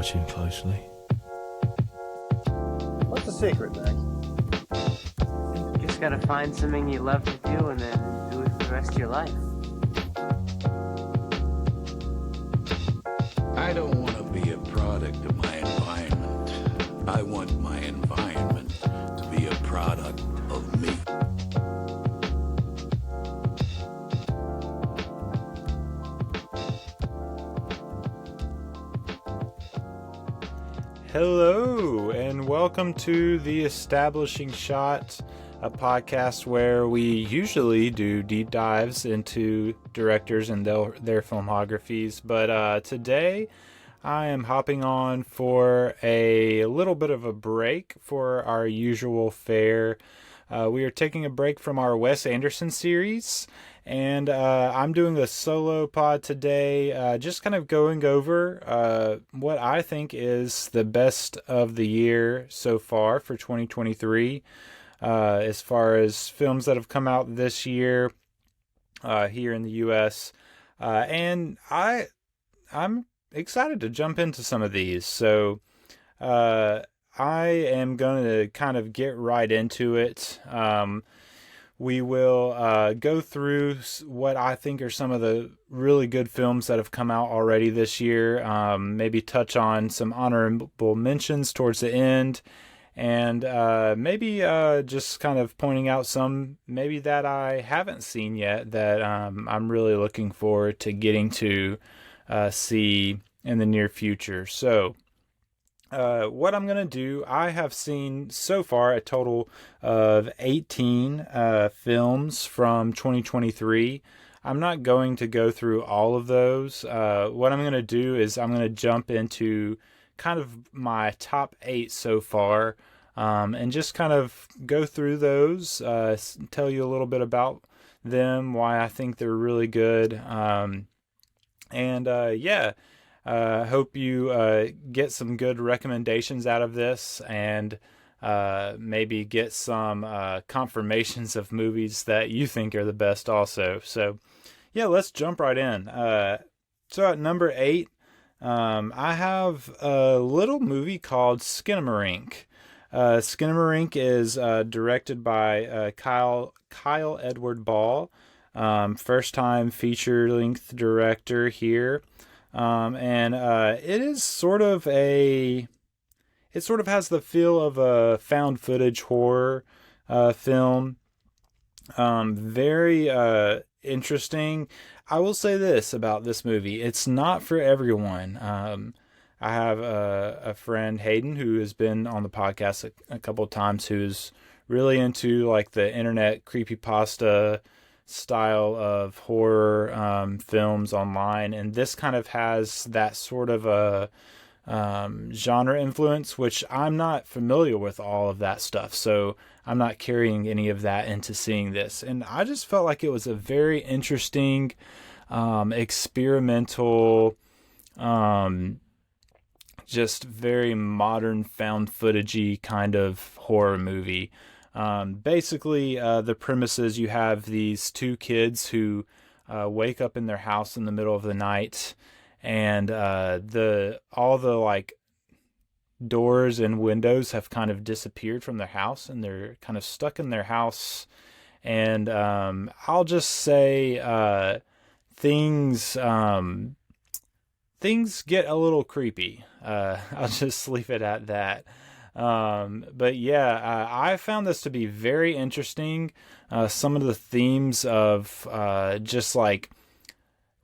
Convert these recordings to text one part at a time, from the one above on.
watching closely. What's the secret, Max? You just gotta find something you love to do and then do it for the rest of your life. I don't want to be a product of my environment. I want my environment to be a product of me. Hello, and welcome to The Establishing Shot, a podcast where we usually do deep dives into directors and their filmographies. But today, I am hopping on for a little bit of a break for our usual fare. We are taking a break from our Wes Anderson series, and I'm doing a solo pod today, just kind of going over what I think is the best of the year so far for 2023, as far as films that have come out this year here in the U.S. And I'm excited to jump into some of these. So I am going to kind of get right into it. We will go through what I think are some of the really good films that have come out already this year. Maybe touch on some honorable mentions towards the end. And maybe just kind of pointing out some maybe that I haven't seen yet that I'm really looking forward to getting to see in the near future. So what I'm going to do, I have seen so far a total of 18 films from 2023. I'm not going to go through all of those. What I'm going to do is I'm going to jump into kind of my top 8 so far, and just kind of go through those, tell you a little bit about them, why I think they're really good. Hope you get some good recommendations out of this, and maybe get some confirmations of movies that you think are the best also. So, yeah, let's jump right in. So at number 8, I have a little movie called Skinamarink. Skinamarink is directed by Kyle Edward Ball, first-time feature-length director here. It is sort of has the feel of a found footage horror film. Very interesting. I will say this about this movie. It's not for everyone. I have a friend, Hayden, who has been on the podcast a couple of times, who's really into like the internet creepypasta style of horror films online, and this kind of has that sort of a genre influence, which I'm not familiar with all of that stuff, so I'm not carrying any of that into seeing this. And I just felt like it was a very interesting, experimental, just very modern found footagey kind of horror movie. Basically, the premise is you have these two kids who wake up in their house in the middle of the night, and all the like doors and windows have kind of disappeared from their house, and they're kind of stuck in their house. And I'll just say things get a little creepy. I'll just leave it at that. I found this to be very interesting. Some of the themes of just like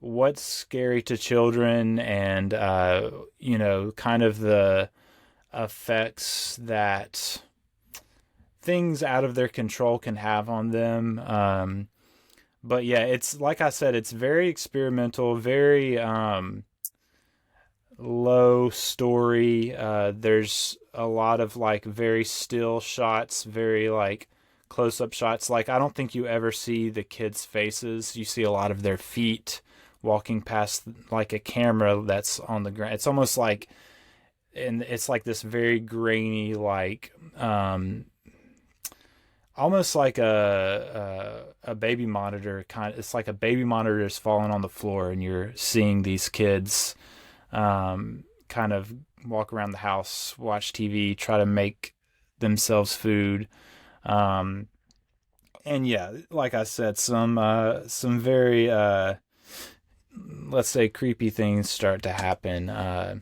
what's scary to children, and kind of the effects that things out of their control can have on them. It's like I said, it's very experimental, very low story. There's a lot of like very still shots, very like close-up shots. Like, I don't think you ever see the kids' faces. You see a lot of their feet walking past like a camera that's on the ground. It's almost like, and it's like this very grainy, like almost like a baby monitor kind of. It's like a baby monitor is falling on the floor, and you're seeing these kids kind of walk around the house, watch TV, try to make themselves food. And yeah, like I said, some very, let's say, creepy things start to happen.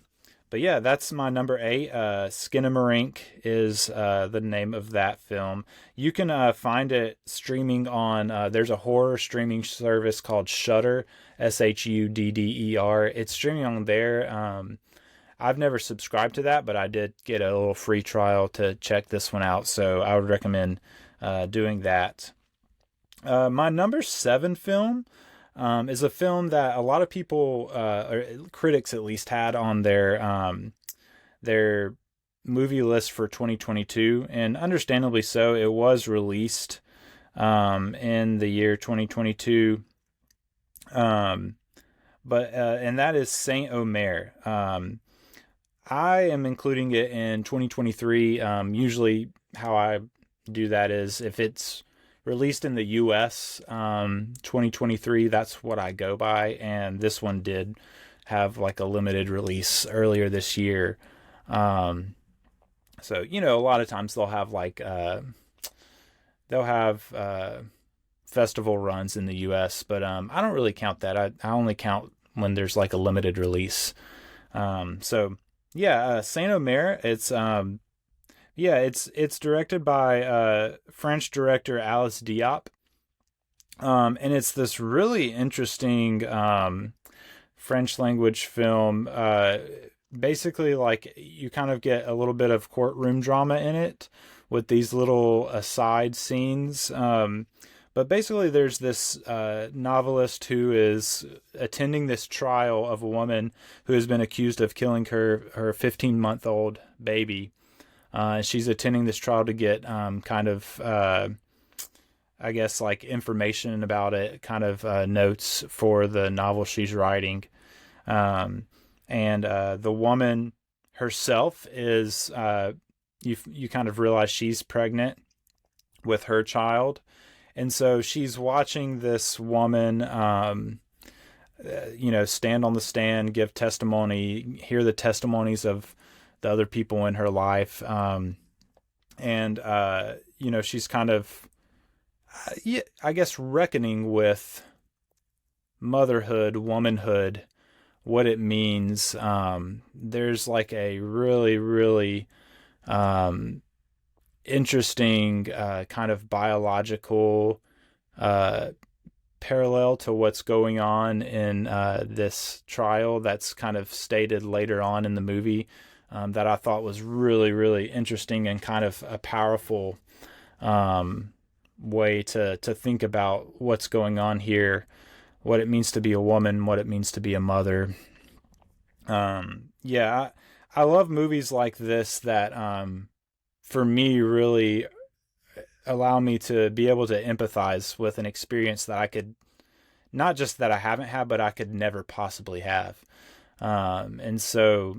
But yeah, that's my number 8. Skinamarink is the name of that film. You can find it streaming on, there's a horror streaming service called Shudder, Shudder. It's streaming on there. I've never subscribed to that, but I did get a little free trial to check this one out, so I would recommend doing that. My number 7 film is a film that a lot of people, or critics at least, had on their movie list for 2022, and understandably so. It was released in the year 2022, and that is Saint Omer. I am including it in 2023. Usually, how I do that is if it's released in the US 2023, that's what I go by, and this one did have like a limited release earlier this year. So a lot of times they'll have festival runs in the US, but I don't really count that. I only count when there's like a limited release. Saint Omer, it's directed by French director Alice Diop. And it's this really interesting French language film. Basically, like, you kind of get a little bit of courtroom drama in it with these little aside scenes. But basically, there's this novelist who is attending this trial of a woman who has been accused of killing her 15-month-old baby. She's attending this trial to get information about it, notes for the novel she's writing. And the woman herself is, you kind of realize she's pregnant with her child. And so she's watching this woman, stand on the stand, give testimony, hear the testimonies of the other people in her life. She's kind of, I guess, reckoning with motherhood, womanhood, what it means. There's like a really, really interesting kind of biological parallel to what's going on in this trial that's kind of stated later on in the movie, that I thought was really, really interesting and kind of a powerful way to think about what's going on here, what it means to be a woman, what it means to be a mother. I love movies like this that for me really allow me to be able to empathize with an experience that I could, not just that I haven't had, but I could never possibly have. It's a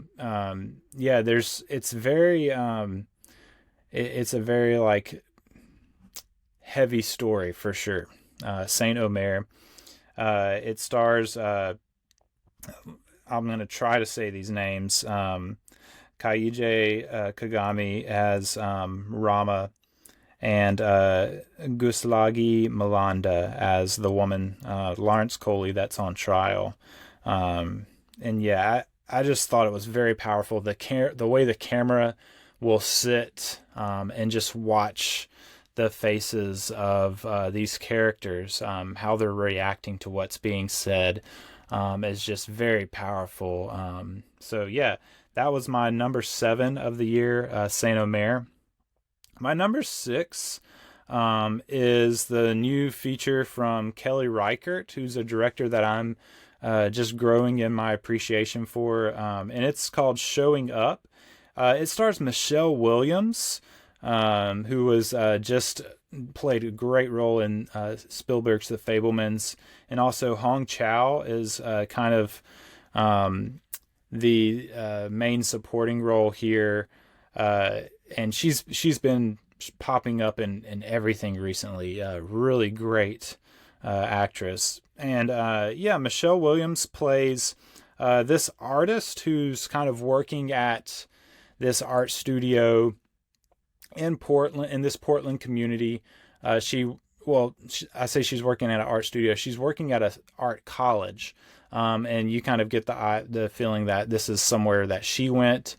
very like heavy story for sure. Saint Omer. It stars, I'm going to try to say these names. Kaije Kagami as Rama, and Guslagi Malanda as the woman, Lawrence Coley, that's on trial. I just thought it was very powerful. The way the camera will sit and just watch the faces of these characters, how they're reacting to what's being said, is just very powerful. That was my number 7 of the year, Saint Omer. My number 6 is the new feature from Kelly Reichardt, who's a director that I'm just growing in my appreciation for, and it's called Showing Up. It stars Michelle Williams, who was just played a great role in Spielberg's The Fabelmans, and also Hong Chow is kind of the main supporting role here, and she's been popping up in everything recently. Really great actress. And Michelle Williams plays this artist who's kind of working at this art studio in Portland, in this Portland community. I say she's working at an art studio. She's working at an art college, and you kind of get the feeling that this is somewhere that she went.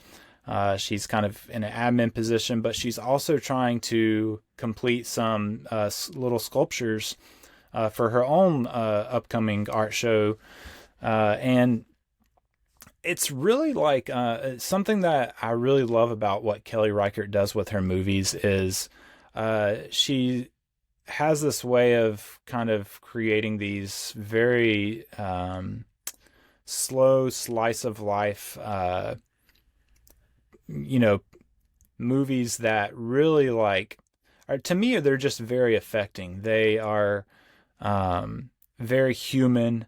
She's kind of in an admin position, but she's also trying to complete some little sculptures for her own upcoming art show, and it's really like something that I really love about what Kelly Reichardt does with her movies is she has this way of kind of creating these very slow slice of life, movies that really to me, they're just very affecting. They are very human.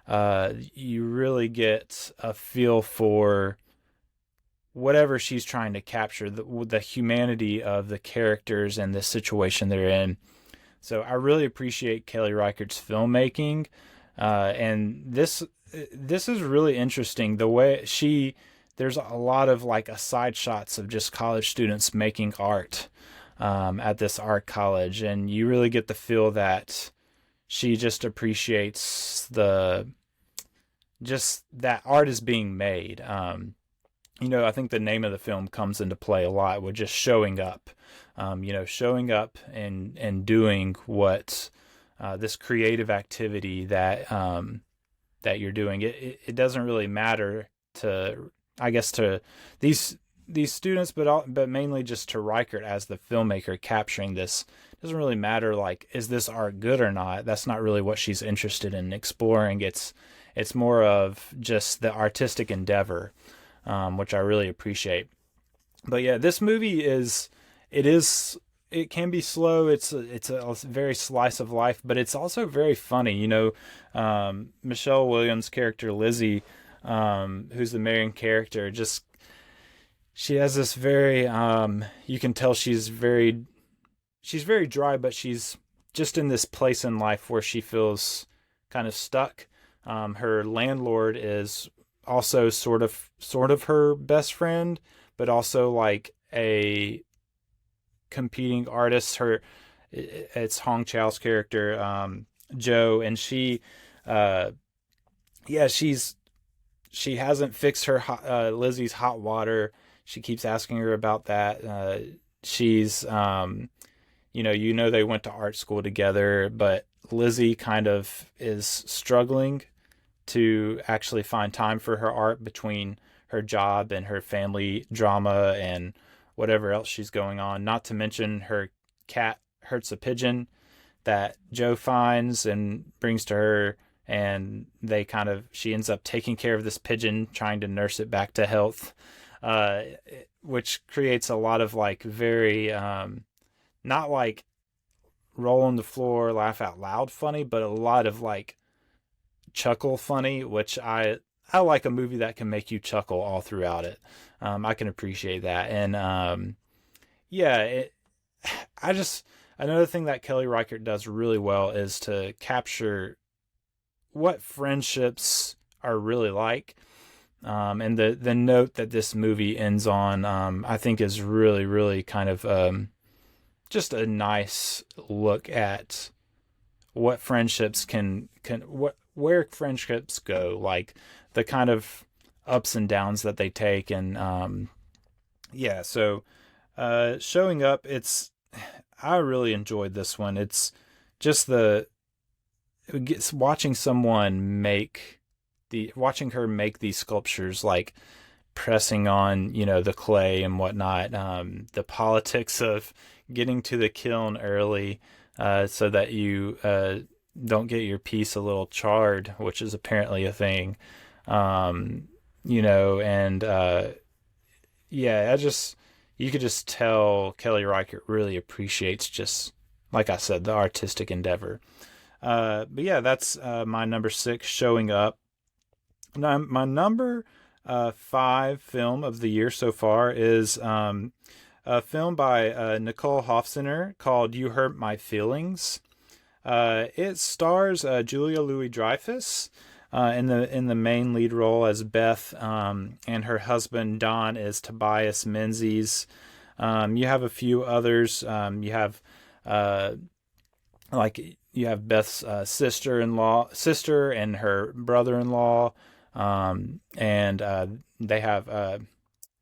You really get a feel for whatever she's trying to capture, the humanity of the characters and the situation they're in. So I really appreciate Kelly Reichardt's filmmaking, and this is really interesting. The way there's a lot of aside shots of just college students making art at this art college, and you really get the feel that she just appreciates that art is being made. I think the name of the film comes into play a lot with just showing up. Showing up and doing what this creative activity that you're doing. It doesn't really matter to these students, but mainly just to Reichardt as the filmmaker capturing this. It doesn't really matter is this art good or not. That's not really what she's interested in exploring. It's more of just the artistic endeavor, which I really appreciate. But yeah, this movie it can be slow. It's a very slice of life, but it's also very funny. Michelle Williams' character Lizzie, who's the main character, she has this very you can tell she's very dry, but she's just in this place in life where she feels kind of stuck. Her landlord is also sort of her best friend, but also a competing artist. It's Hong Chau's character, Joe, and she hasn't fixed her Lizzie's hot water. She keeps asking her about that. She's they went to art school together, but Lizzie kind of is struggling to actually find time for her art between her job and her family drama and whatever else she's going on. Not to mention her cat hurts a pigeon that Joe finds and brings to her, and she ends up taking care of this pigeon, trying to nurse it back to health, which creates a lot of very not roll on the floor, laugh out loud funny, but a lot of chuckle funny, which I like a movie that can make you chuckle all throughout it. I can appreciate that. And another thing that Kelly Reichardt does really well is to capture what friendships are really like. And the note that this movie ends on, I think is really, really kind of just a nice look at what friendships where friendships go, the kind of ups and downs that they take. And showing up, I really enjoyed this one. It's just watching her make these sculptures, pressing on the clay and whatnot, the politics of getting to the kiln early so that you don't get your piece a little charred, which is apparently a thing. You could just tell Kelly Reichardt really appreciates, just like I said, the artistic endeavor. But yeah, that's my number 6, Showing Up. Now, my number 5 film of the year so far is a film by Nicole Hofstetter called You Hurt My Feelings. It stars Julia Louis-Dreyfus. in the main lead role as Beth, and her husband Don is Tobias Menzies. You have a few others. You have Beth's sister and her brother-in-law, and they have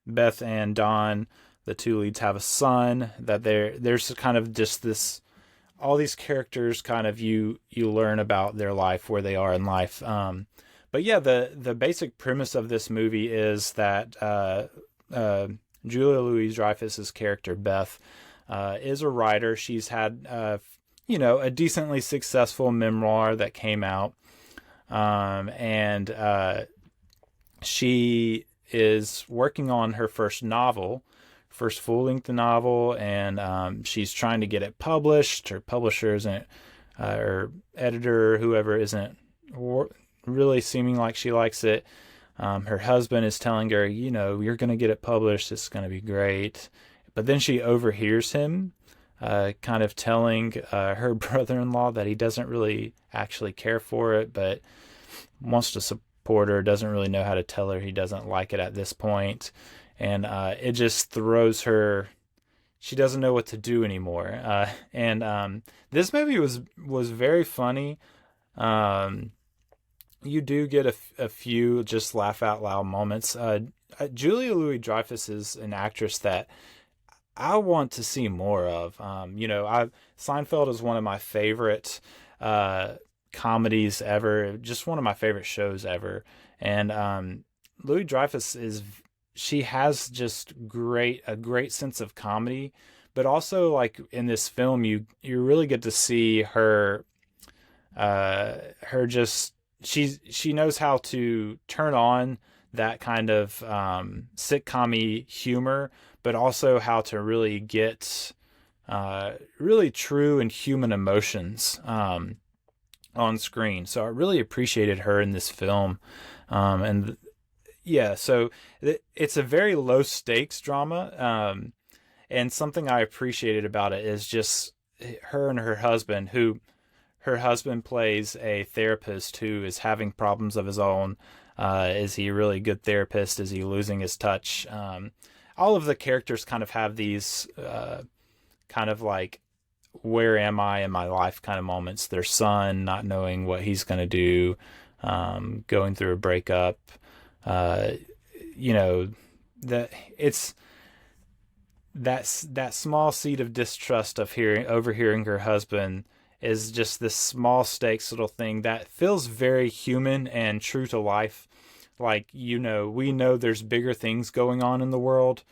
Beth and Don. The two leads have a son. That there's kind of just this. All these characters kind of you learn about their life, where they are in life. But yeah, the basic premise of this movie is that Julia Louis-Dreyfus's character Beth is a writer. She's had a decently successful memoir that came out, and she is working on her first full-length novel, and she's trying to get it published. Her publisher isn't, or editor, whoever, isn't really seeming like she likes it. Her husband is telling her, you're going to get it published. It's going to be great. But then she overhears him kind of telling her brother-in-law that he doesn't really actually care for it, but wants to support her, doesn't really know how to tell her he doesn't like it at this point. And it just throws her. She doesn't know what to do anymore. And this movie was very funny. You do get a few just laugh out loud moments. Julia Louis-Dreyfus is an actress that I want to see more of. Seinfeld is one of my favorite comedies ever. Just one of my favorite shows ever. And Louis-Dreyfus she has just a great sense of comedy, but also like in this film, you really get to see her she knows how to turn on that kind of sitcom-y humor, but also how to really get really true and human emotions on screen. So I really appreciated her in this film, so it's a very low stakes drama. And something I appreciated about it is just her and her husband, her husband plays a therapist who is having problems of his own. Is he a really good therapist? Is he losing his touch? All of the characters kind of have these kind of like, where am I in my life kind of moments. Their son not knowing what he's going to do, going through a breakup. It's that small seed of distrust of overhearing her husband is just this small stakes little thing that feels very human and true to life. Like, we know there's bigger things going on in the world,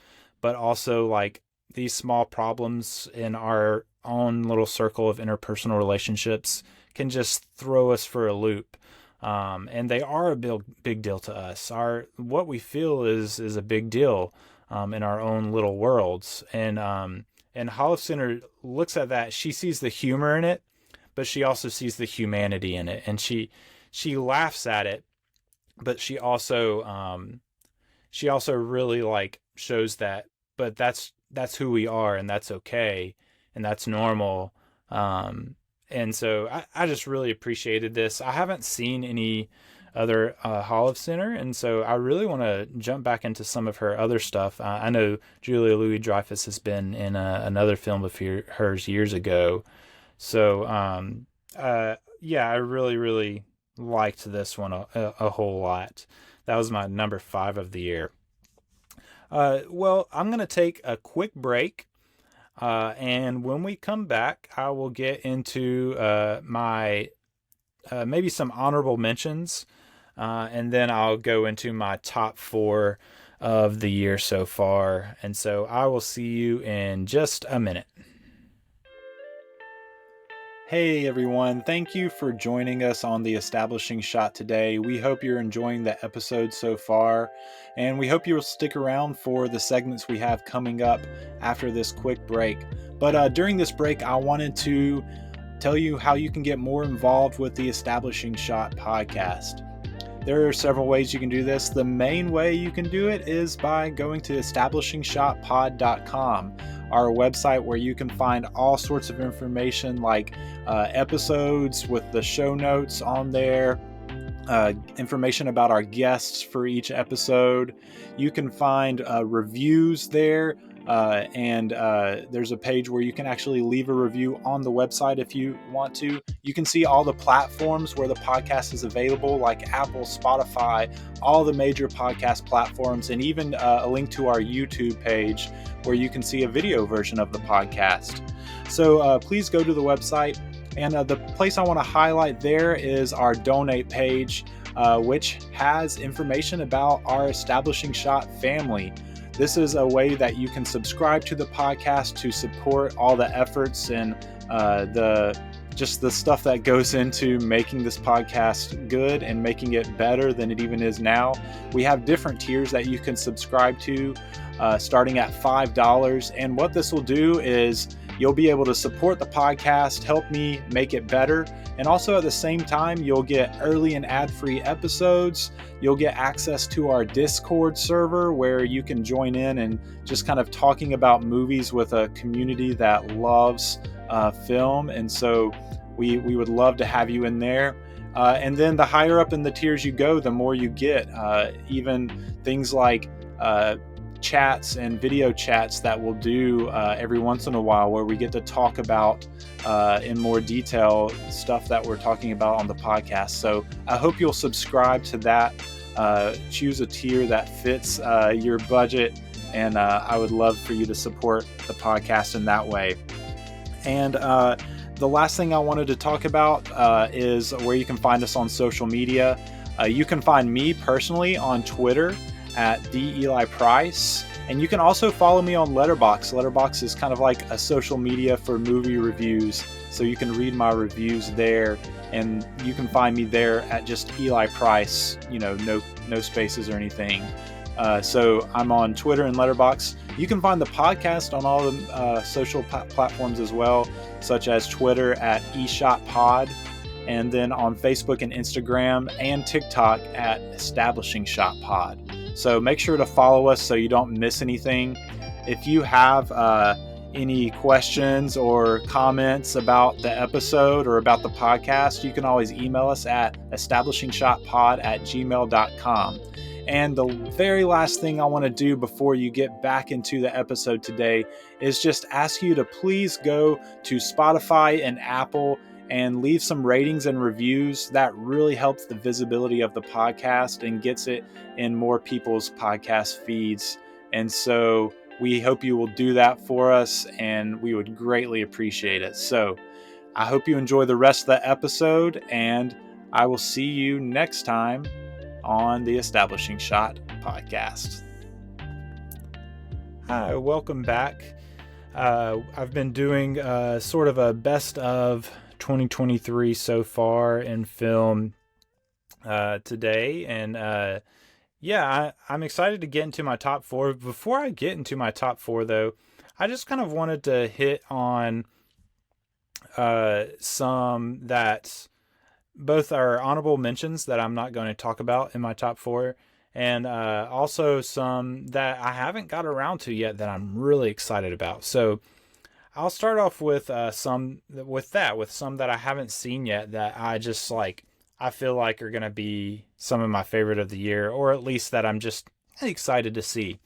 but also like these small problems in our own little circle of interpersonal relationships can just throw us for a loop. And they are a big deal to us. What we feel is a big deal in our own little worlds. And Holofcener looks at that. She sees the humor in it, but she also sees the humanity in it. And she laughs at it, but she also really like shows that, but that's who we are, and that's okay, and that's normal. And so I just really appreciated this. I haven't seen any other Holofcener, and so I really want to jump back into some of her other stuff. I know Julia Louis-Dreyfus has been in another film of hers years ago. So, I really, really liked this one a whole lot. That was my number 5 of the year. Well, I'm going to take a quick break. And when we come back, I will get into my maybe some honorable mentions, and then I'll go into my top 4 of the year so far. And so I will see you in just a minute. Hey everyone, thank you for joining us on the Establishing Shot today. We hope you're enjoying the episode so far, and we hope you will stick around for the segments we have coming up after this quick break. But during this break, I wanted to tell you how you can get more involved with the Establishing Shot podcast. There are several ways you can do this. The main way you can do it is by going to establishingshotpod.com, our website where you can find all sorts of information like episodes with the show notes on there, information about our guests for each episode. You can find reviews there, and there's a page where you can actually leave a review on the website if you want to. You can see all the platforms where the podcast is available, like Apple, Spotify, all the major podcast platforms, and even a link to our YouTube page where you can see a video version of the podcast. So please go to the website. And the place I want to highlight there is our donate page, which has information about our Establishing Shot family. This is a way that you can subscribe to the podcast to support all the efforts and the stuff that goes into making this podcast good and making it better than it even is now. We have different tiers that you can subscribe to, starting at $5. And what this will do is you'll be able to support the podcast, help me make it better, and also at the same time, you'll get early and ad-free episodes. You'll get access to our Discord server where you can join in and just kind of talking about movies with a community that loves film. And so we would love to have you in there. And then the higher up in the tiers you go, the more you get. Even things like chats and video chats that we'll do every once in a while, where we get to talk about in more detail stuff that we're talking about on the podcast. So I hope you'll subscribe to that. Choose a tier that fits your budget, and I would love for you to support the podcast in that way. And the last thing I wanted to talk about is where you can find us on social media. You can find me personally on Twitter at @DEliPrice, and you can also follow me on Letterboxd. Letterboxd is kind of like a social media for movie reviews, so you can read my reviews there, and you can find me there at just Eli Price, no spaces or anything. So I'm on Twitter and Letterboxd. You can find the podcast on all the social platforms as well, such as Twitter at eShotPod, and then on Facebook and Instagram and TikTok at Establishing Shot Pod. So make sure to follow us so you don't miss anything. If you have any questions or comments about the episode or about the podcast, you can always email us at establishingshotpod@gmail.com. And the very last thing I want to do before you get back into the episode today is just ask you to please go to Spotify and Apple and leave some ratings and reviews. That really helps the visibility of the podcast and gets it in more people's podcast feeds. And so we hope you will do that for us, and we would greatly appreciate it. So I hope you enjoy the rest of the episode, and I will see you next time on the Establishing Shot podcast. Hi, welcome back. I've been doing sort of a best of 2023 so far in film today, and I'm excited to get into my top 4. Before I get into my top 4, though, I just kind of wanted to hit on some that both are honorable mentions that I'm not going to talk about in my top 4, and also some that I haven't got around to yet that I'm really excited about. So I'll start off with some that I haven't seen yet that I just I feel like are going to be some of my favorite of the year, or at least that I'm just excited to see.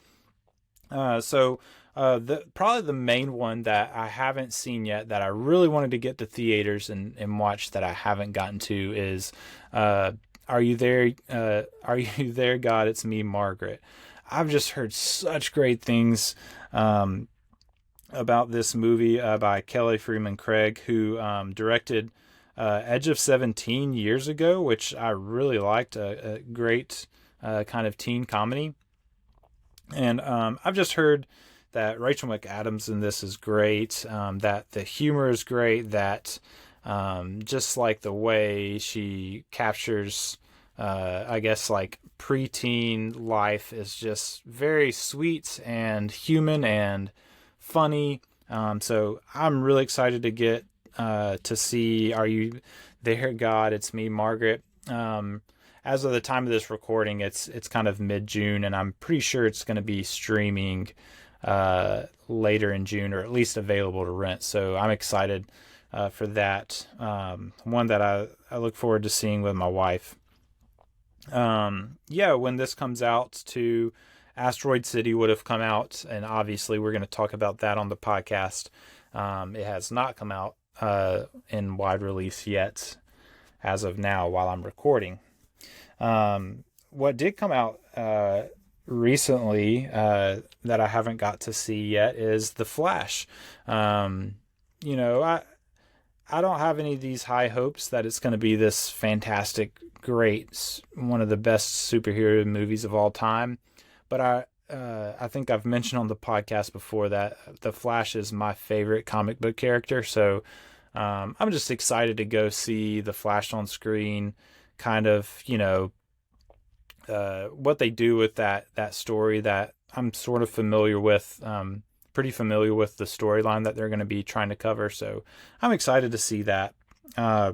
Probably the main one that I haven't seen yet that I really wanted to get to theaters and watch that I haven't gotten to is Are You There? Are You There, God? It's Me, Margaret. I've just heard such great things about this movie by Kelly Freeman Craig, who directed Edge of 17 years ago, which I really liked, a great kind of teen comedy. And I've just heard that Rachel McAdams in this is great, that the humor is great, that just like the way she captures, preteen life is just very sweet and human and funny. So I'm really excited to get to see Are You There, God? It's Me, Margaret. As of the time of this recording, it's kind of mid-June, and I'm pretty sure it's going to be streaming later in June, or at least available to rent. So I'm excited for that. One that I look forward to seeing with my wife. when this comes out to Asteroid City would have come out, and obviously we're going to talk about that on the podcast. It has not come out in wide release yet as of now while I'm recording. What did come out recently that I haven't got to see yet is The Flash. I don't have any of these high hopes that it's going to be this fantastic, great, one of the best superhero movies of all time. But I think I've mentioned on the podcast before that The Flash is my favorite comic book character. So I'm just excited to go see The Flash on screen, kind of, what they do with that story that I'm sort of familiar with, pretty familiar with the storyline that they're going to be trying to cover. So I'm excited to see that. A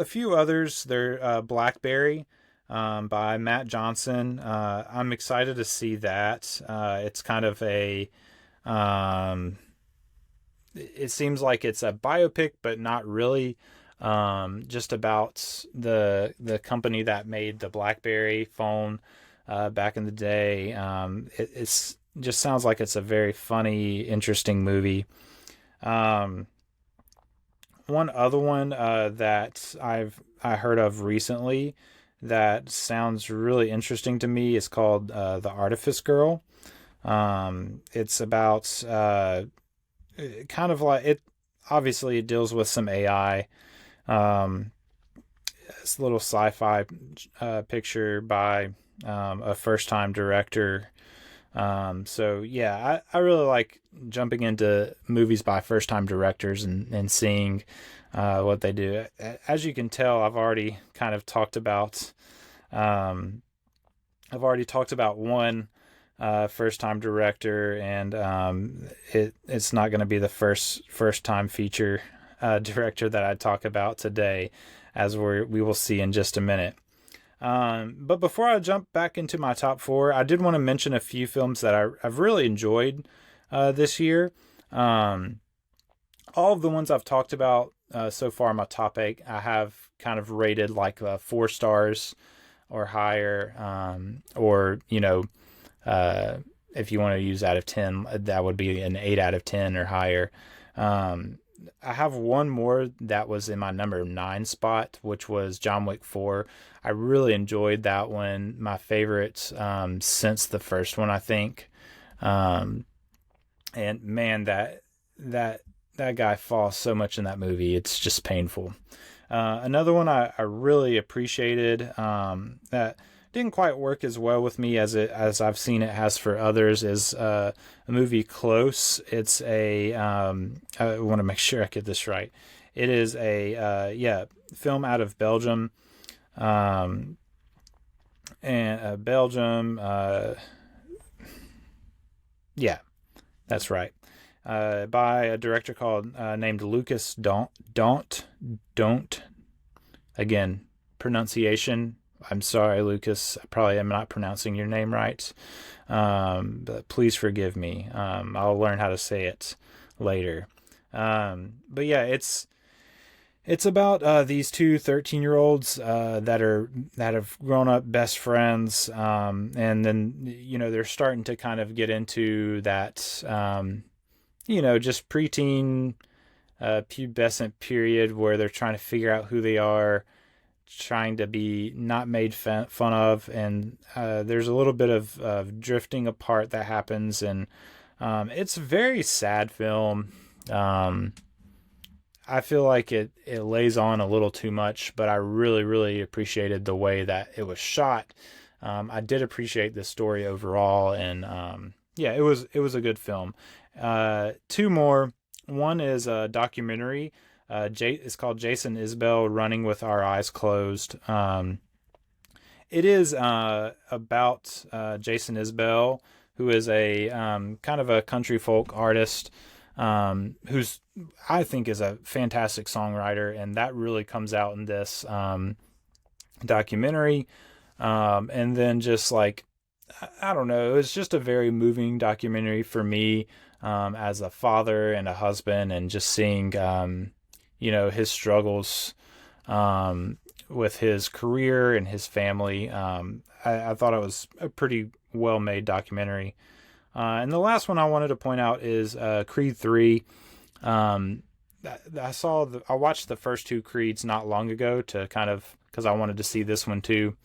few others, they're Blackberry by Matt Johnson. I'm excited to see that. It's kind of it seems like it's a biopic, but not really. Just about the company that made the BlackBerry phone back in the day. It's just sounds like it's a very funny, interesting movie. One other one that I heard of recently that sounds really interesting to me is called The Artifice Girl. It's about kind of like it. Obviously, it deals with some AI. It's a little sci-fi picture by a first-time director. So yeah, I really like jumping into movies by first-time directors and seeing what they do. As you can tell, I've already kind of talked about one first-time director, and it's not going to be the first-time feature director that I talk about today, as we will see in just a minute. But before I jump back into my top 4, I did want to mention a few films that I've really enjoyed this year. All of the ones I've talked about so far in my top 8, I have kind of rated like 4 stars or higher, or if you want to use out of 10, that would be an 8 out of 10 or higher. I have one more that was in my number 9 spot, which was John Wick 4. I really enjoyed that one. My favorite since the first one, I think. And man, that guy falls so much in that movie. It's just painful. Another one I really appreciated that didn't quite work as well with me as I've seen it has for others is a movie Close. It's I want to make sure I get this right. It is a film out of Belgium, and Belgium. Yeah, that's right. By a director named Lucas Don't. Again, pronunciation. I'm sorry, Lucas. I probably am not pronouncing your name right. But please forgive me. I'll learn how to say it later. But yeah, it's about these two 13-year-olds that have grown up best friends, and then they're starting to kind of get into that just preteen pubescent period where they're trying to figure out who they are, trying to be not made fun of, and there's a little bit of drifting apart that happens, and it's a very sad film. I feel like it lays on a little too much, but I really, really appreciated the way that it was shot. I did appreciate the story overall, and it was a good film. 2 more. One is a documentary. It's called Jason Isbell, Running with Our Eyes Closed. It is about Jason Isbell, who is a kind of a country folk artist, who's I think is a fantastic songwriter, and that really comes out in this documentary. And then just like, I don't know, it's just a very moving documentary for me as a father and a husband, and just seeing his struggles with his career and his family. I thought it was a pretty well-made documentary. And the last one I wanted to point out is Creed 3. I watched the first two Creeds not long ago because I wanted to see this one too.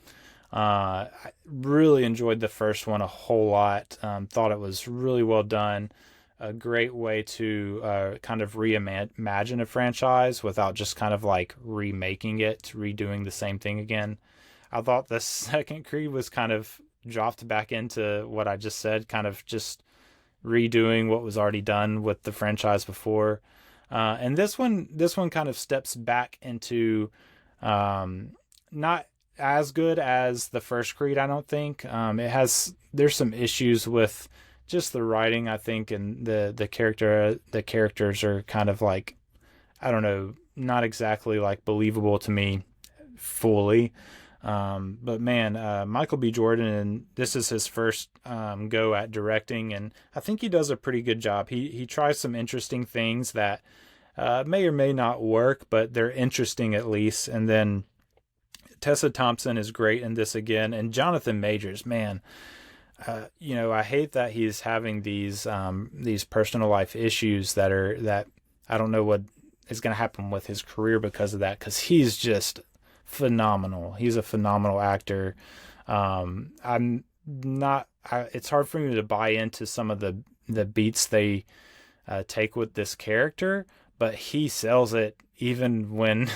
I really enjoyed the first one a whole lot. Thought it was really well done. A great way to kind of reimagine a franchise without just kind of like remaking it, redoing the same thing again. I thought the second Creed was kind of dropped back into what I just said, kind of just redoing what was already done with the franchise before. And this one kind of steps back into not as good as the first Creed, I don't think. There's some issues with just the writing, I think, and the characters are kind of like, I don't know, not exactly like believable to me fully. But man, Michael B. Jordan, and this is his first go at directing, and I think he does a pretty good job. He tries some interesting things that may or may not work, but they're interesting at least. And then Tessa Thompson is great in this again, and Jonathan Majors, man. I hate that he's having these personal life issues that I don't know what is going to happen with his career because of that, because he's just phenomenal. He's a phenomenal actor. It's hard for me to buy into some of the beats they take with this character, but he sells it even when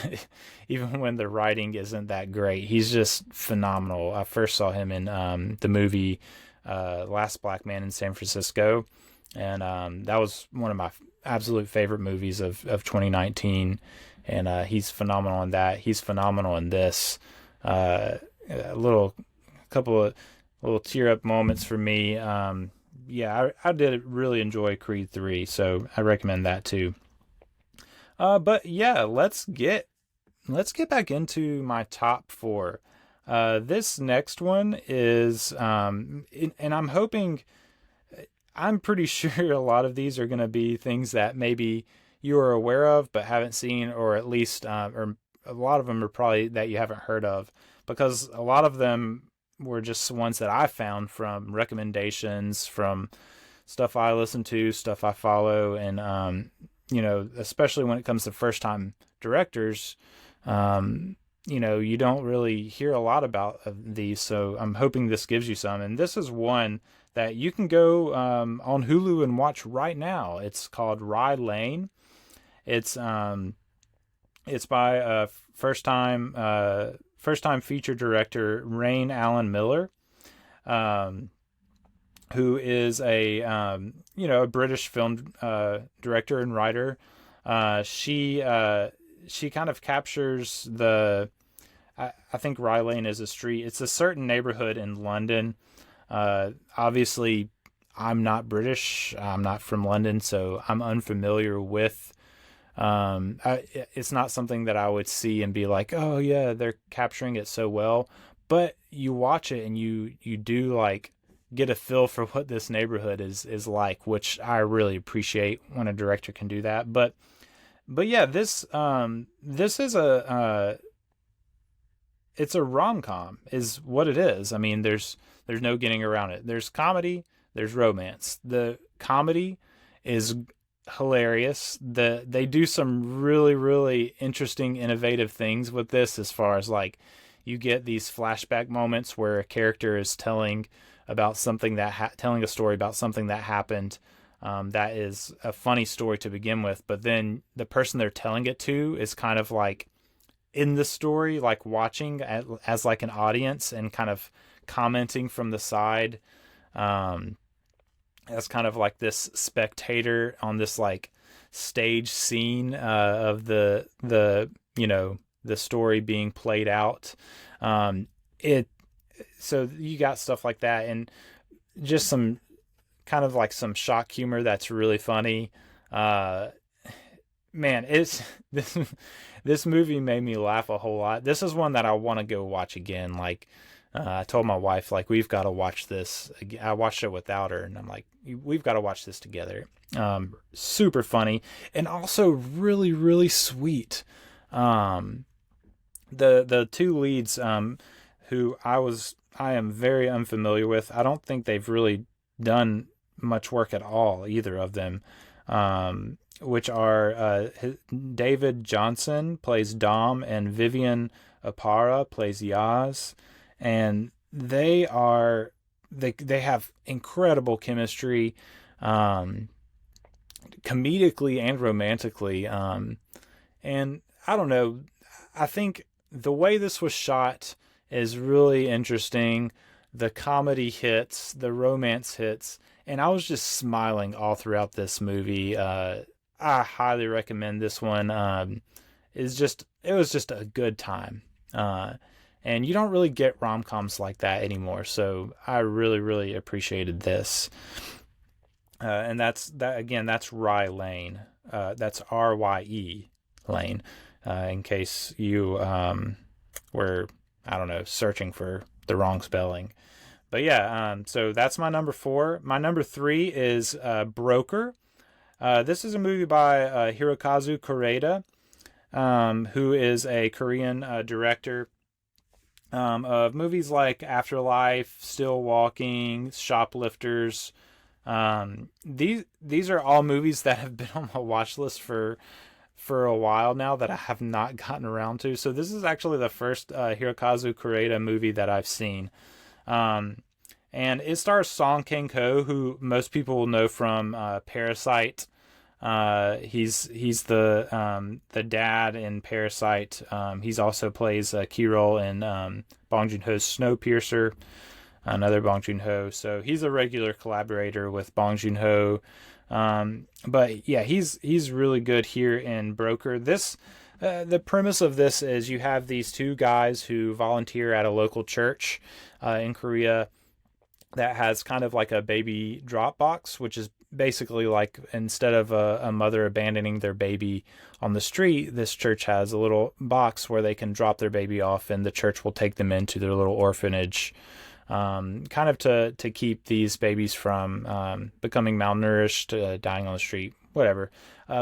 the writing isn't that great. He's just phenomenal. I first saw him in the movie Last Black Man in San Francisco, and that was one of my absolute favorite movies of 2019. And he's phenomenal in that. He's phenomenal in this. A couple of little tear up moments for me. I did really enjoy Creed 3, so I recommend that too. But yeah, let's get back into my top 4. This next one is, and I'm hoping, I'm pretty sure a lot of these are going to be things that maybe you are aware of but haven't seen, or at least, or a lot of them are probably that you haven't heard of, because a lot of them were just ones that I found from recommendations, from stuff I listen to, stuff I follow, and especially when it comes to first-time directors, you don't really hear a lot about these, so I'm hoping this gives you some. And this is one that you can go on Hulu and watch right now. It's called Rye Lane. It's by first-time feature director Rain Allen Miller, who is a British film director and writer. She kind of captures I think Rye Lane is a street. It's a certain neighborhood in London. Obviously, I'm not British. I'm not from London, so I'm unfamiliar with. It's not something that I would see and be like, oh yeah, they're capturing it so well. But you watch it and you do like get a feel for what this neighborhood is like, which I really appreciate when a director can do that. But yeah, this is it's a rom-com is what it is. I mean, there's no getting around it. There's comedy, there's romance. The comedy is hilarious. They do some really, really interesting, innovative things with this, as far as like you get these flashback moments where a character is telling about something telling a story about something that happened. That is a funny story to begin with, but then the person they're telling it to is kind of like in the story, like watching as like an audience and kind of commenting from the side, as kind of like this spectator on this like stage scene of the story being played out. So you got stuff like that, and just some kind of like some shock humor that's really funny. Man, this movie made me laugh a whole lot. This is one that I want to go watch again. Like, I told my wife, like, we've got to watch this. I watched it without her, and I'm like, we've got to watch this together. Super funny, and also really, really sweet. the two leads, who I am very unfamiliar with. I don't think they've really done much work at all, either of them. Which are David Johnson plays Dom, and Vivian Apara plays Yaz, and they have incredible chemistry, comedically and romantically, and I don't know, I think the way this was shot is really interesting. The comedy hits, the romance hits, and I was just smiling all throughout this movie. I highly recommend this one. It was just a good time. And you don't really get rom-coms like that anymore. So I really, really appreciated this. And that's Rye Lane. That's RYE Lane. In case you were, I don't know, searching for the wrong spelling. But yeah, so that's my number 4. My number 3 is Broker. This is a movie by Hirokazu Koreeda, who is a Korean director of movies like Afterlife, Still Walking, Shoplifters. These are all movies that have been on my watch list for a while now that I have not gotten around to. So this is actually the first Hirokazu Koreeda movie that I've seen. And it stars Song Kang-ho, who most people will know from Parasite. He's the dad in Parasite. He's also plays a key role in Bong Joon-ho's Snowpiercer, another Bong Joon-ho. So he's a regular collaborator with Bong Joon-ho. But yeah, he's really good here in Broker. The premise of this is you have these two guys who volunteer at a local church in Korea that has kind of like a baby drop box, which is basically like, instead of a mother abandoning their baby on the street, this church has a little box where they can drop their baby off, and the church will take them into their little orphanage, kind of to keep these babies from becoming malnourished, dying on the street, whatever.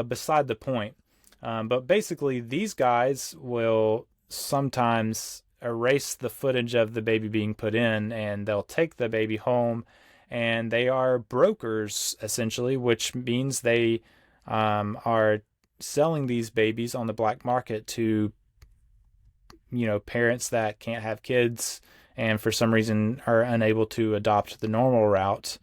Beside the point. But basically, these guys will sometimes erase the footage of the baby being put in, and they'll take the baby home, and they are brokers, essentially, which means they are selling these babies on the black market to, parents that can't have kids and for some reason are unable to adopt the normal route.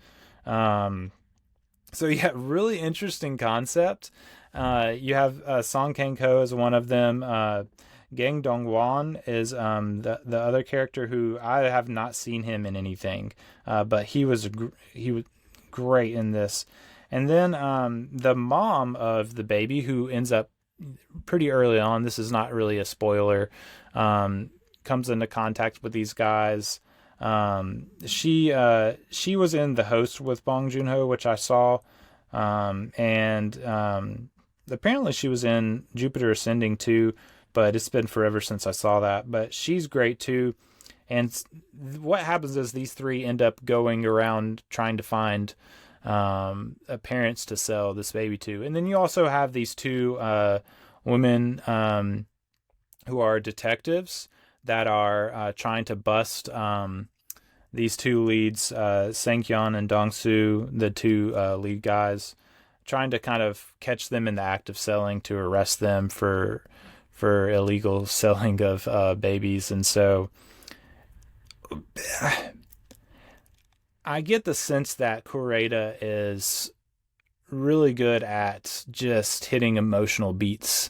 So yeah, really interesting concept. You have Song Kang-ho as one of them. Gang Dong-won is the other character who I have not seen him in anything, but he was great in this. And then the mom of the baby, who ends up pretty early on, this is not really a spoiler, comes into contact with these guys. She was in The Host with Bong Joon-ho, which I saw, and apparently she was in Jupiter Ascending too, but it's been forever since I saw that. But she's great too. And what happens is these three end up going around trying to find parents to sell this baby to. And then you also have these two women who are detectives that are trying to bust these two leads, Sang-hyun and Dong-soo, the two lead guys, trying to kind of catch them in the act of selling, to arrest them for illegal selling of babies. And so I get the sense that Koreeda is really good at just hitting emotional beats,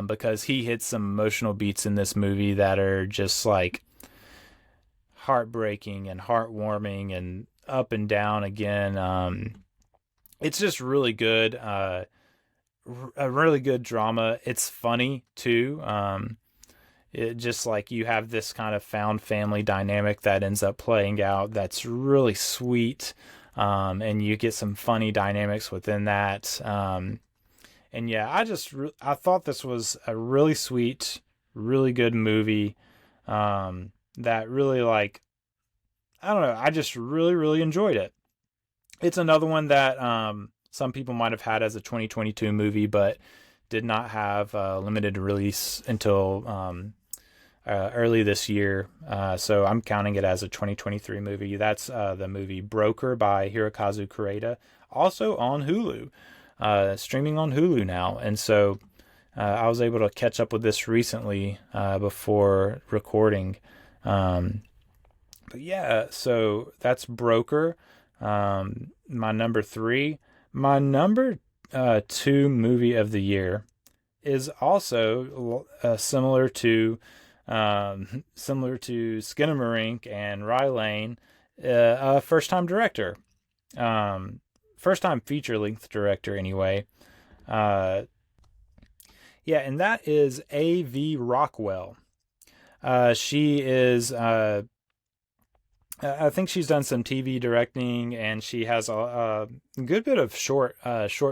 because he hits some emotional beats in this movie that are just like heartbreaking and heartwarming and up and down again. It's just really good. A really good drama. It's funny too. It just like, you have this kind of found family dynamic that ends up playing out that's really sweet, and you get some funny dynamics within that. And yeah, I thought this was a really sweet, really good movie, that really, like, I don't know, I just really, really enjoyed it. It's another one that some people might have had as a 2022 movie, but did not have a limited release until early this year. So I'm counting it as a 2023 movie. That's the movie Broker by Hirokazu Koreeda, also on Hulu, streaming on Hulu now. And so I was able to catch up with this recently before recording. But yeah, so that's Broker. My number 3. My number 2 movie of the year is also similar to Skinamarink and Rye Lane, a first-time director, first-time feature-length director anyway. Yeah, and that is A.V. Rockwell. She is, I think she's done some TV directing, and she has a good bit of short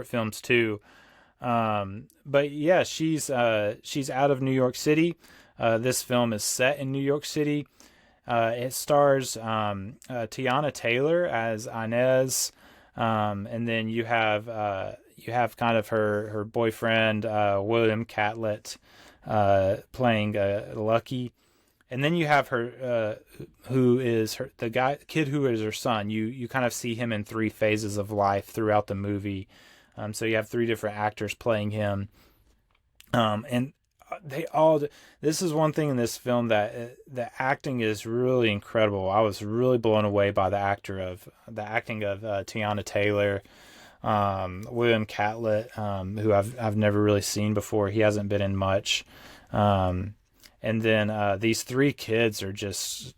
films too. But yeah, she's out of New York City. This film is set in New York City. It stars Tiana Taylor as Inez, and then you have kind of her boyfriend William Catlett playing Lucky, and then you have her who is the kid who is her son. You kind of see him in 3 phases of life throughout the movie. So you have 3 different actors playing him, and this is one thing in this film that the acting is really incredible. I was really blown away by the acting of Tiana Taylor, William Catlett, who I've never really seen before. He hasn't been in much, and then these 3 kids are just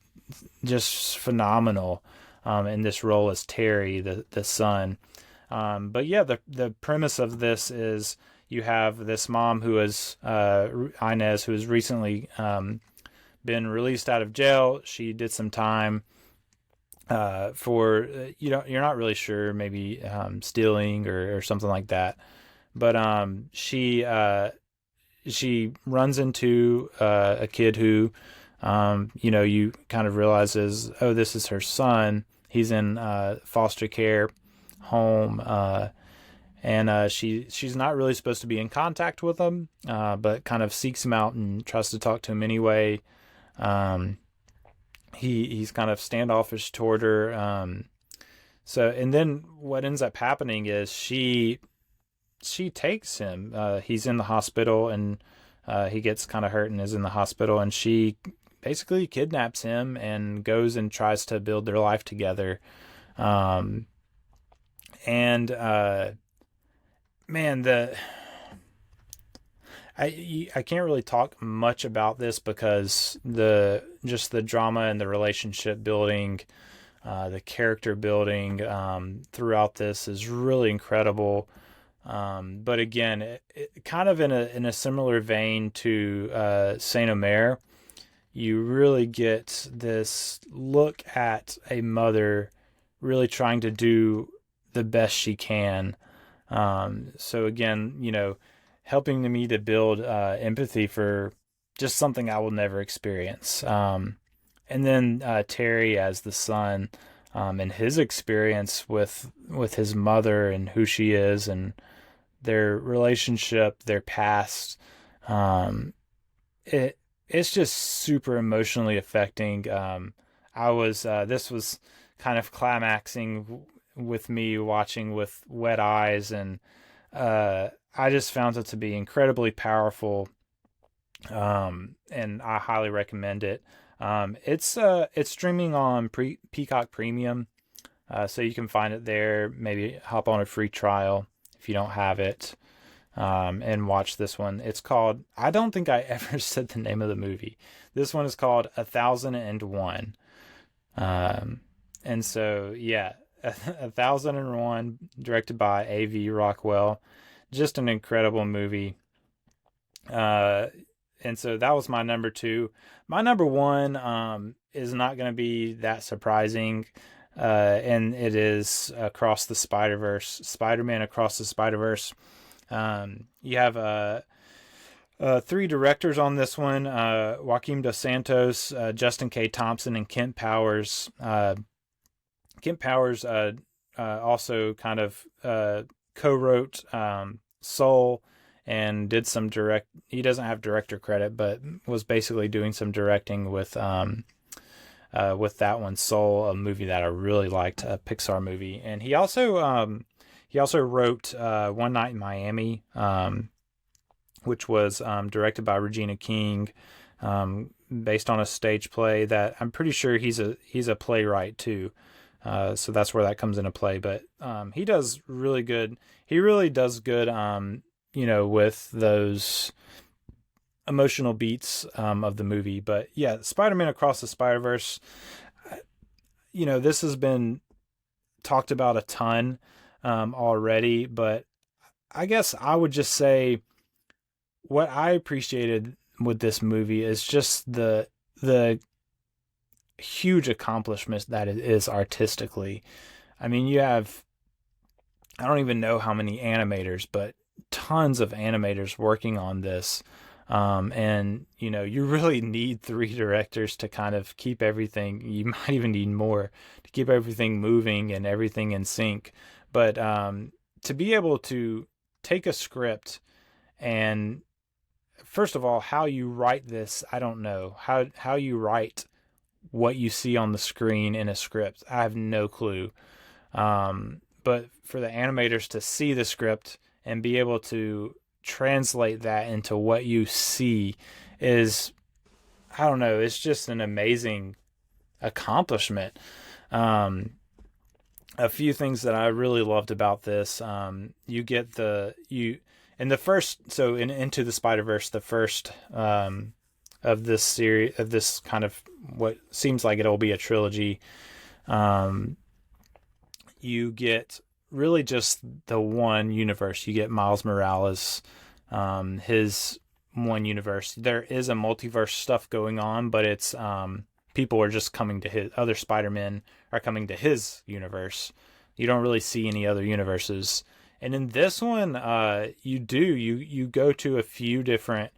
phenomenal in this role as Terry, the son. But yeah, the premise of this is you have this mom who is Inez, who has recently been released out of jail. She did some time for you're not really sure, maybe stealing or something like that. But she runs into a kid who you kind of realizes, oh, this is her son. He's in foster care home. And she's not really supposed to be in contact with him, but kind of seeks him out and tries to talk to him anyway. He's kind of standoffish toward her. And then what ends up happening is she takes him. He's in the hospital, and he gets kind of hurt and is in the hospital, and she basically kidnaps him and goes and tries to build their life together. Man, I can't really talk much about this because the drama and the relationship building, the character building throughout this is really incredible. But again, it kind of in a similar vein to Saint Omer, you really get this look at a mother really trying to do the best she can. So again, helping me to build empathy for just something I will never experience. And then Terry as the son, and his experience with his mother and who she is and their relationship, their past. It's just super emotionally affecting. This was kind of climaxing with me watching with wet eyes, and I just found it to be incredibly powerful, and I highly recommend it. It's streaming on Peacock Premium, so you can find it there. Maybe hop on a free trial if you don't have it, and watch this one. It's called, I don't think I ever said the name of the movie. This one is called 1001. And so, yeah, 1001, directed by A.V. Rockwell. Just an incredible movie. And so that was my number 2. My number 1 is not going to be that surprising, and it is Across the Spider-Verse, Spider-Man Across the Spider-Verse. You have 3 directors on this one, Joaquim Dos Santos, Justin K. Thompson, and Kent Powers. Kent Powers also kind of co-wrote Soul and did some he doesn't have director credit, but was basically doing some directing with that one, Soul, a movie that I really liked, a Pixar movie. And he also wrote One Night in Miami, which was directed by Regina King, based on a stage play that I'm pretty sure he's a playwright too. So that's where that comes into play. But he does really good. He really does good, with those emotional beats of the movie. But yeah, Spider-Man Across the Spider-Verse, this has been talked about a ton already, but I guess I would just say what I appreciated with this movie is just the huge accomplishment that it is artistically. I mean, you have, I don't even know how many animators, but tons of animators working on this. And you really need 3 directors to kind of keep everything. You might even need more to keep everything moving and everything in sync. But to be able to take a script and, first of all, how you write this, I don't know. How you write what you see on the screen in a script, I have no clue. But for the animators to see the script and be able to translate that into what you see is, I don't know, it's just an amazing accomplishment. A few things that I really loved about this, you get in the first, so in Into the Spider-Verse, the first of this series, of this kind of what seems like it'll be a trilogy, you get really just the one universe. You get Miles Morales, his one universe. There is a multiverse stuff going on, but it's people are just coming to his, other Spider-Men are coming to his universe. You don't really see any other universes. And in this one, you go to a few different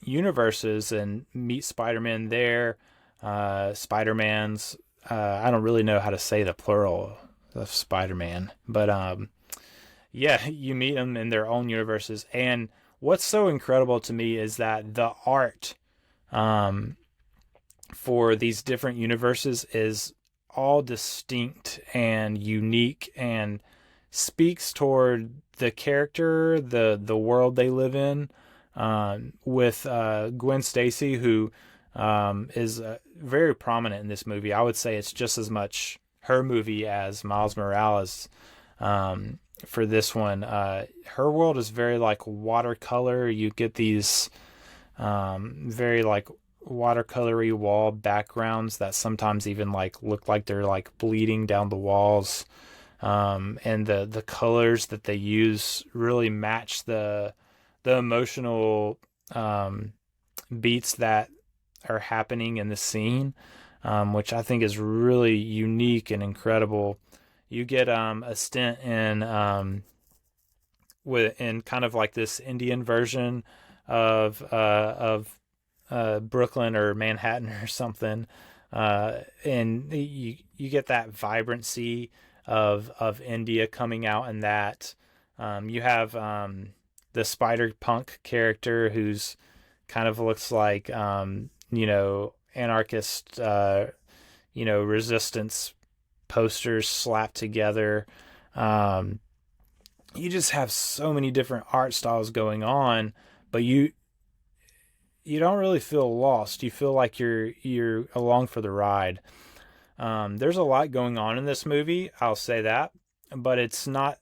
universes and meet Spider-Man there. Spider-Mans, I don't really know how to say the plural of Spider-Man, but yeah, you meet them in their own universes. And what's so incredible to me is that the art for these different universes is all distinct and unique and speaks toward the character, the world they live in, with Gwen Stacy, who is very prominent in this movie. I would say it's just as much her movie as Miles Morales. For this one, her world is very like watercolor. You get these very like watercolory wall backgrounds that sometimes even like look like they're like bleeding down the walls. And the colors that they use really match the emotional beats that are happening in the scene, which I think is really unique and incredible. You get a stint in kind of like this Indian version of Brooklyn or Manhattan or something, and you get that vibrancy of India coming out in that. You have the Spider-Punk character who's kind of looks like anarchist resistance posters slapped together. You just have so many different art styles going on, but you don't really feel lost. You feel like you're along for the ride. There's a lot going on in this movie, I'll say that, but it's not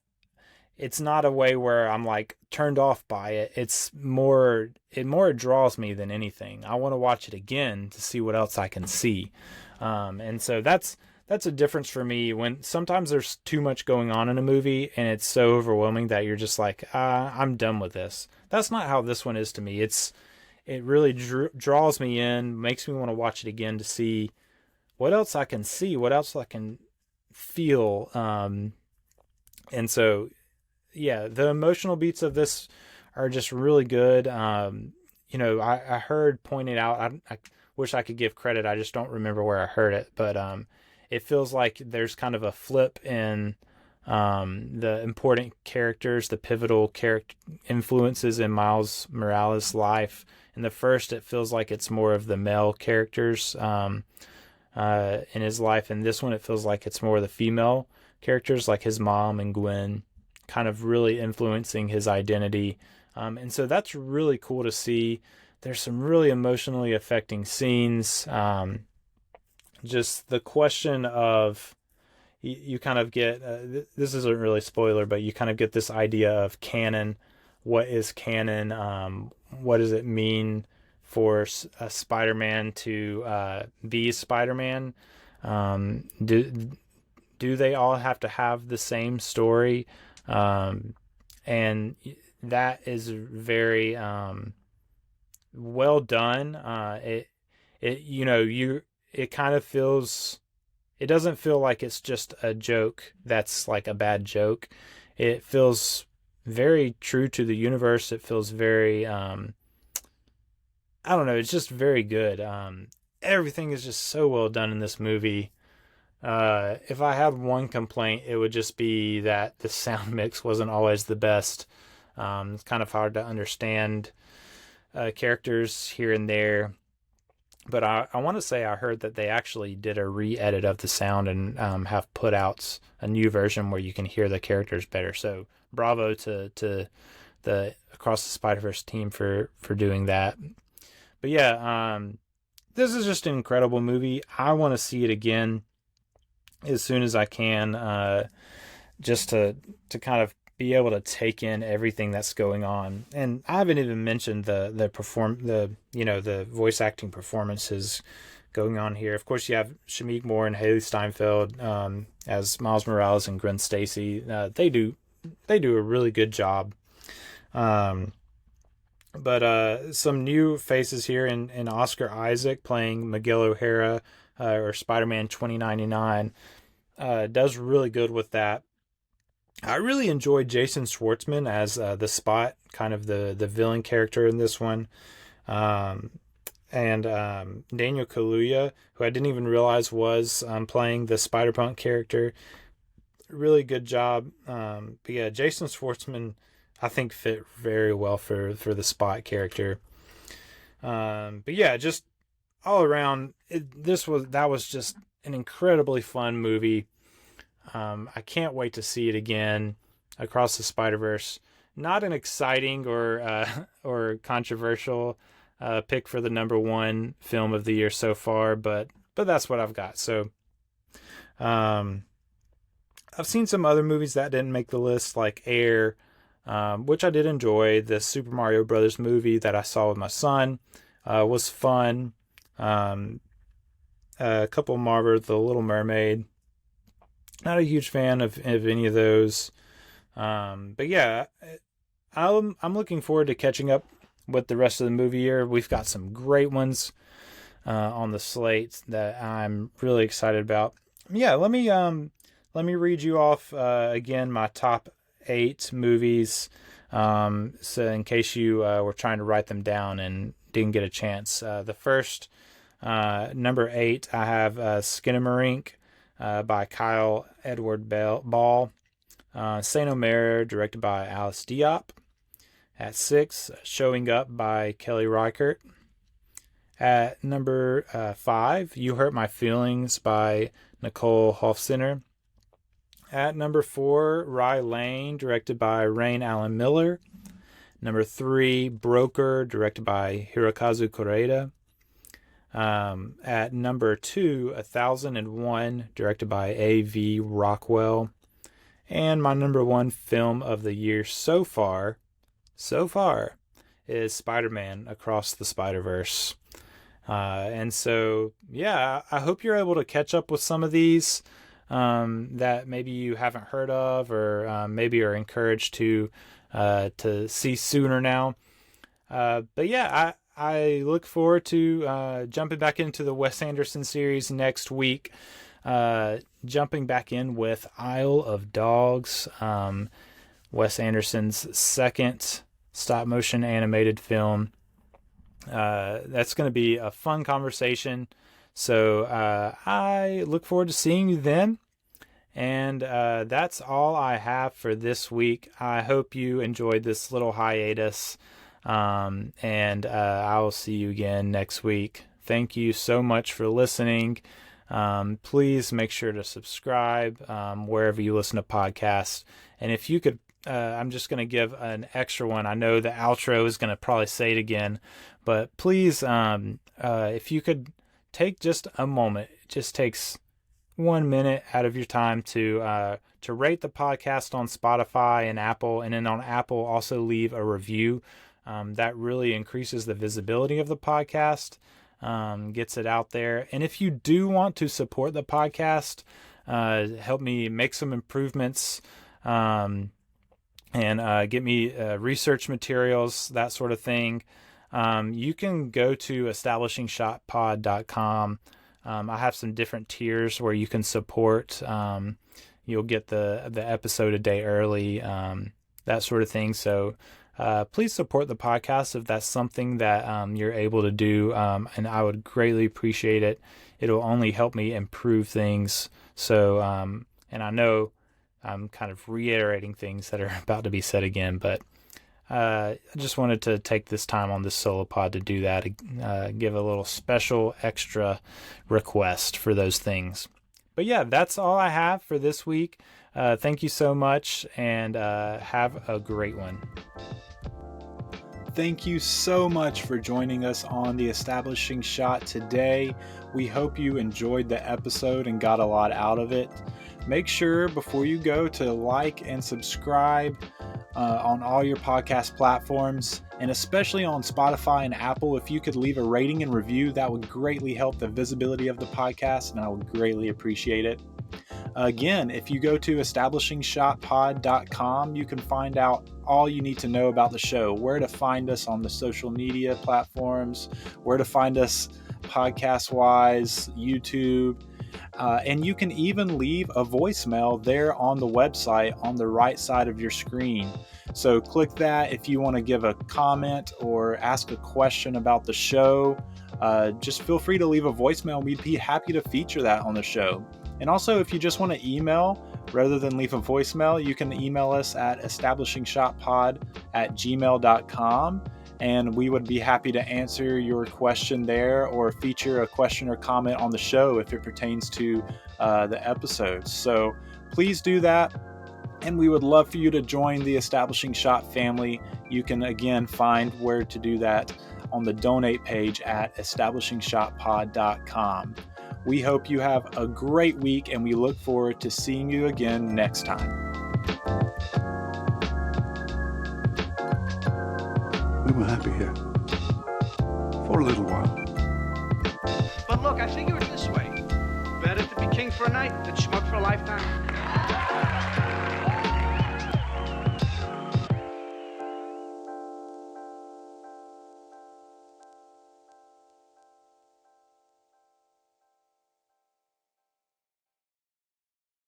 a way where I'm like turned off by it. It more draws me than anything. I want to watch it again to see what else I can see. And so that's a difference for me when sometimes there's too much going on in a movie and it's so overwhelming that you're just like, I'm done with this. That's not how this one is to me. It really draws me in, makes me want to watch it again to see what else I can see, what else I can feel. And so, yeah, the emotional beats of this are just really good. I heard pointed out, I wish I could give credit. I just don't remember where I heard it, but it feels like there's kind of a flip in the important characters, the pivotal character influences in Miles Morales' life. In the first, it feels like it's more of the male characters in his life. In this one, it feels like it's more the female characters, like his mom and Gwen, kind of really influencing his identity. And so that's really cool to see. There's some really emotionally affecting scenes. Just the question of, you kind of get, this isn't really spoiler, but you kind of get this idea of canon. What is canon? What does it mean for a Spider-Man to be Spider-Man? Do they all have to have the same story? And that is very well done. It kind of feels, it doesn't feel like it's just a joke that's like a bad joke. It feels very true to the universe. It feels very, I don't know, it's just very good. Everything is just so well done in this movie. If I had one complaint, it would just be that the sound mix wasn't always the best. It's kind of hard to understand characters here and there. But I want to say I heard that they actually did a re-edit of the sound and have put out a new version where you can hear the characters better. So bravo to the Across the Spider-Verse team for doing that. But yeah, this is just an incredible movie. I want to see it again as soon as I can, just to kind of be able to take in everything that's going on. And I haven't even mentioned the voice acting performances going on here. Of course, you have Shamik Moore and Haley Steinfeld as Miles Morales and Gwen Stacy. They do a really good job. But some new faces here in Oscar Isaac playing Miguel O'Hara, or Spider-Man 2099, does really good with that. I really enjoyed Jason Schwartzman as the Spot, kind of the villain character in this one. And Daniel Kaluuya, who I didn't even realize was playing the Spider-Punk character. Really good job. But yeah, Jason Schwartzman, I think, fit very well for the Spot character. But yeah, just all around, that was just an incredibly fun movie. I can't wait to see it again. Across the Spider-Verse. Not an exciting or controversial pick for the number one film of the year so far, but that's what I've got. So I've seen some other movies that didn't make the list, like Air, which I did enjoy. The Super Mario Brothers movie that I saw with my son was fun. A couple Marvel, The Little Mermaid. Not a huge fan of any of those. But yeah, I'm looking forward to catching up with the rest of the movie year. We've got some great ones on the slate that I'm really excited about. Yeah, let me read you off again my top 8 movies. So in case you were trying to write them down and didn't get a chance. The first, number 8, I have Skinamarink by Kyle Edward Ball. Saint Omer, directed by Alice Diop. At 6, Showing Up by Kelly Reichardt. At number 5, You Hurt My Feelings by Nicole Hofstetter. At number 4, Rye Lane, directed by Rain Allen Miller. Number 3, Broker, directed by Hirokazu Koreeda. At number 2, 1001, directed by A.V. Rockwell. And my number 1 film of the year so far, is Spider-Man Across the Spider-Verse. And so, yeah, I hope you're able to catch up with some of these that maybe you haven't heard of, or maybe are encouraged to see sooner now. But yeah, I look forward to jumping back into the Wes Anderson series next week. Jumping back in with Isle of Dogs, Wes Anderson's second stop-motion animated film. That's going to be a fun conversation. So I look forward to seeing you then. And that's all I have for this week. I hope you enjoyed this little hiatus. And I will see you again next week. Thank you so much for listening. Please make sure to subscribe wherever you listen to podcasts. And if you could, I'm just going to give an extra one. I know the outro is going to probably say it again, but please, if you could take just a moment, it just takes 1 minute out of your time to rate the podcast on Spotify and Apple, and then on Apple also leave a review. That really increases the visibility of the podcast, gets it out there. And if you do want to support the podcast, help me make some improvements, and get me research materials, that sort of thing, you can go to establishingshotpod.com. I have some different tiers where you can support. You'll get the episode a day early, that sort of thing. So please support the podcast if that's something that you're able to do, and I would greatly appreciate it. It'll only help me improve things. So, and I know I'm kind of reiterating things that are about to be said again, but I just wanted to take this time on this solo pod to do that, give a little special extra request for those things. But yeah, that's all I have for this week. Thank you so much, and have a great one. Thank you so much for joining us on the Establishing Shot today. We hope you enjoyed the episode and got a lot out of it. Make sure before you go to like and subscribe on all your podcast platforms, and especially on Spotify and Apple. If you could leave a rating and review, that would greatly help the visibility of the podcast, and I would greatly appreciate it. Again, if you go to establishingshotpod.com, you can find out all you need to know about the show, where to find us on the social media platforms, where to find us podcast-wise, YouTube, and you can even leave a voicemail there on the website on the right side of your screen. So click that if you want to give a comment or ask a question about the show. Just feel free to leave a voicemail. We'd be happy to feature that on the show. And also, if you just want to email rather than leave a voicemail, you can email us at establishingshotpod@gmail.com. And we would be happy to answer your question there or feature a question or comment on the show if it pertains to the episodes. So please do that. And we would love for you to join the Establishing Shot family. You can, again, find where to do that on the donate page at establishingshotpod.com. We hope you have a great week, and we look forward to seeing you again next time. We were happy here. For a little while. But look, I figure it this way. Better to be king for a night than schmuck for a lifetime.